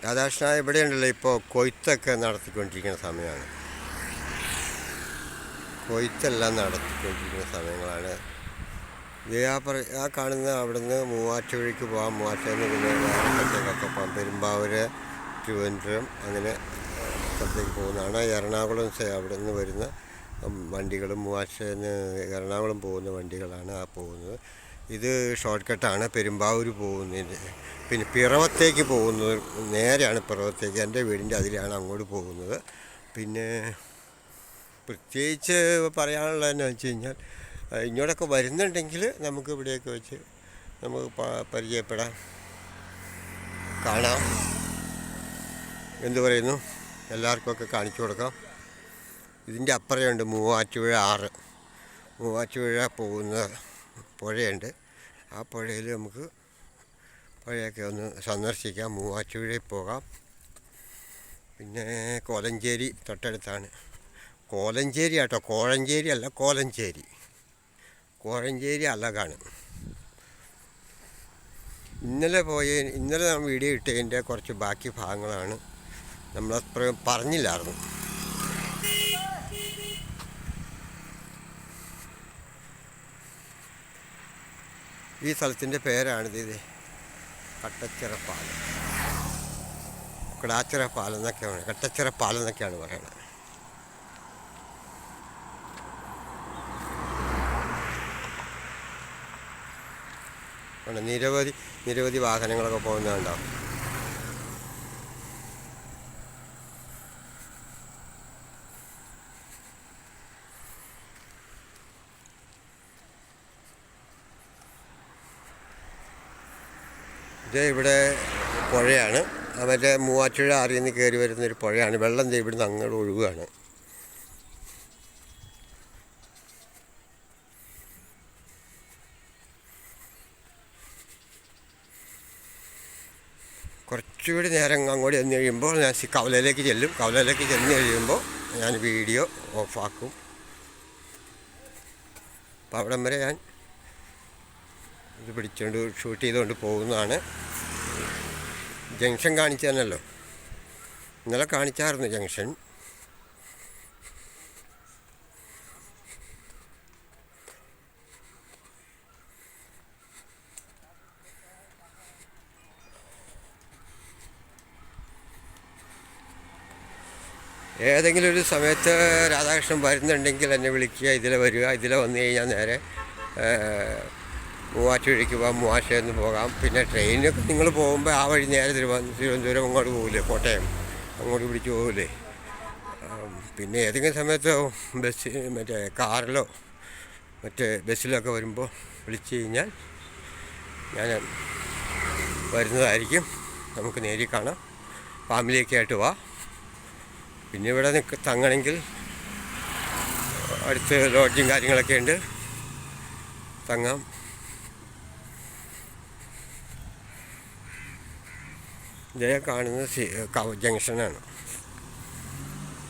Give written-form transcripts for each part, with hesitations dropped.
രാധാകൃഷ്ണ ഇവിടെയുണ്ടല്ലോ ഇപ്പോൾ കൊയ്ത്തൊക്കെ നടത്തിക്കൊണ്ടിരിക്കുന്ന സമയമാണ്. കൊയ്ത്തെല്ലാം നടത്തിക്കൊണ്ടിരിക്കുന്ന സമയങ്ങളാണ്. ഇത് ആ കാണുന്ന അവിടുന്ന് മൂവാറ്റുപുഴയ്ക്ക് പോകാം. മൂവാറ്റുപുഴ പിന്നെ വേറെ സ്ഥലത്തേക്കൊക്കെ പോകാം. പെരുമ്പാവൂർ, തിരുവനന്തപുരം അങ്ങനെ സ്ഥലത്തേക്ക് പോകുന്നതാണ്. എറണാകുളം അവിടെ നിന്ന് വരുന്ന വണ്ടികളും മൂവാറ്റുപുഴയിൽ എറണാകുളം പോകുന്ന വണ്ടികളാണ് ആ പോകുന്നത്. ഇത് ഷോർട്ട് കട്ടാണ് പെരുമ്പാവൂർ പോകുന്നതിന്. പിന്നെ പിറവത്തേക്ക് പോകുന്നത് നേരെയാണ് പിറവത്തേക്ക്. എൻ്റെ വീടിൻ്റെ അതിലാണ് അങ്ങോട്ട് പോകുന്നത്. പിന്നെ പ്രത്യേകിച്ച് പറയാനുള്ളതെന്ന് വെച്ച് കഴിഞ്ഞാൽ ഇങ്ങോട്ടൊക്കെ വരുന്നുണ്ടെങ്കിൽ നമുക്ക് ഇവിടെയൊക്കെ വെച്ച് നമുക്ക് പരിചയപ്പെടാം, കാണാം. എന്തു പറയുന്നു, എല്ലാവർക്കുമൊക്കെ കാണിച്ചു കൊടുക്കാം. ഇതിൻ്റെ അപ്പുറമുണ്ട് മൂവാറ്റുപുഴ ആറ്. മൂവാറ്റുപുഴ പോകുന്ന പുഴയുണ്ട്. ആ പുഴയിൽ നമുക്ക് പുഴയൊക്കെ ഒന്ന് സന്ദർശിക്കാം. മൂവാറ്റുപുഴയിൽ പോകാം. പിന്നെ കോലഞ്ചേരി തൊട്ടടുത്താണ്. കോലഞ്ചേരി ആട്ടോ, കോഴഞ്ചേരി അല്ല, കോലഞ്ചേരി. കോഴഞ്ചേരി അലകാണ്. ഇന്നലെ ഞാൻ വീഡിയോ ഇട്ടതിൻ്റെ കുറച്ച് ബാക്കി ഭാഗങ്ങളാണ്. നമ്മളത്ര പറഞ്ഞില്ലായിരുന്നു. ഈ സ്ഥലത്തിൻ്റെ പേരാണിത്. കട്ടച്ചിറ പാലം, കിടാച്ചിറ പാലം എന്നൊക്കെയാണ്, കട്ടച്ചിറ പാലം എന്നൊക്കെയാണ് പറയുന്നത്. നിരവധി വാഹനങ്ങളൊക്കെ പോകുന്നതുണ്ടാവും. ഇത് ഇവിടെ പുഴയാണ്. അവരുടെ മൂവാറ്റുപുഴ ആറിൽ നിന്ന് കയറി വരുന്നൊരു പുഴയാണ്. വെള്ളം ഇവിടുന്ന് അങ്ങോട്ട് ഒഴുകുകയാണ്. കുറച്ചുകൂടി നേരം അങ്ങോട്ട് ചെന്ന് കഴിയുമ്പോൾ ഞാൻ കവലയിലേക്ക് ചെല്ലും. കവലയിലേക്ക് ചെന്ന് കഴിയുമ്പോൾ ഞാൻ വീഡിയോ ഓഫാക്കും. അപ്പോൾ അവിടം വരെ ഞാൻ ഇത് പിടിച്ചുകൊണ്ട് ഷൂട്ട് ചെയ്തുകൊണ്ട് പോകുന്നതാണ്. ജംഗ്ഷൻ കാണിച്ചു തന്നല്ലോ, ഇന്നലെ കാണിച്ചായിരുന്നു ജംഗ്ഷൻ. ഏതെങ്കിലും ഒരു സമയത്ത് രാധാകൃഷ്ണൻ വരുന്നുണ്ടെങ്കിൽ എന്നെ വിളിക്കുക, ഇതിലെ വരിക. ഇതിലെ വന്നു കഴിഞ്ഞാൽ നേരെ മൂവാറ്റുപുഴയ്ക്ക് പോകാം, മൂവാറ്റുപുഴയിൽ നിന്ന് പോകാം. പിന്നെ ട്രെയിനൊക്കെ നിങ്ങൾ പോകുമ്പോൾ ആ വഴി നേരെ തിരുവനന്തപുരം അങ്ങോട്ട് പോകില്ലേ, കോട്ടയം അങ്ങോട്ട് പിടിച്ച് പോകില്ലേ. പിന്നെ ഏതെങ്കിലും സമയത്ത് മറ്റേ കാറിലോ ബസ്സിലൊക്കെ വരുമ്പോൾ വിളിച്ചു കഴിഞ്ഞാൽ ഞാൻ വരുന്നതായിരിക്കും. നമുക്ക് നേരിൽ കാണാം. ഫാമിലിയൊക്കെ ആയിട്ട് വാ. പിന്നെ ഇവിടെ തങ്ങണമെങ്കിൽ അടുത്ത് ലോഡ്ജും കാര്യങ്ങളൊക്കെ ഉണ്ട്, തങ്ങാം. ഇതേ കാണുന്നത് ജംഗ്ഷനാണ്.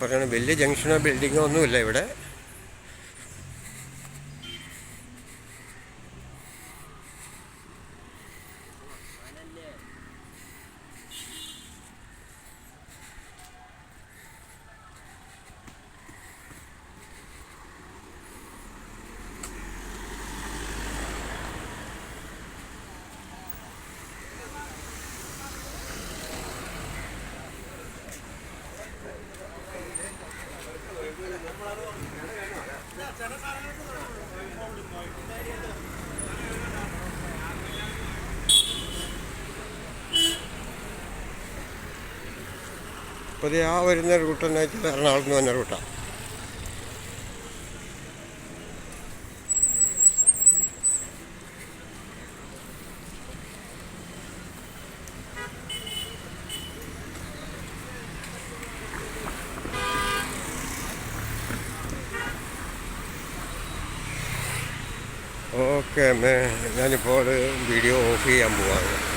പറയുന്നത് വലിയ ജംഗ്ഷനോ ബിൽഡിങ്ങോ ഒന്നുമില്ല ഇവിടെ. അപ്പോൾ ഇത് ആ വരുന്ന റൂട്ടെന്ന് വെച്ചാൽ എറണാകുളത്ത് നിന്ന് വന്ന റൂട്ടാണ്. ഓക്കെ, ഞാനിപ്പോൾ വീഡിയോ ഓഫ് ചെയ്യാൻ പോവാണ്.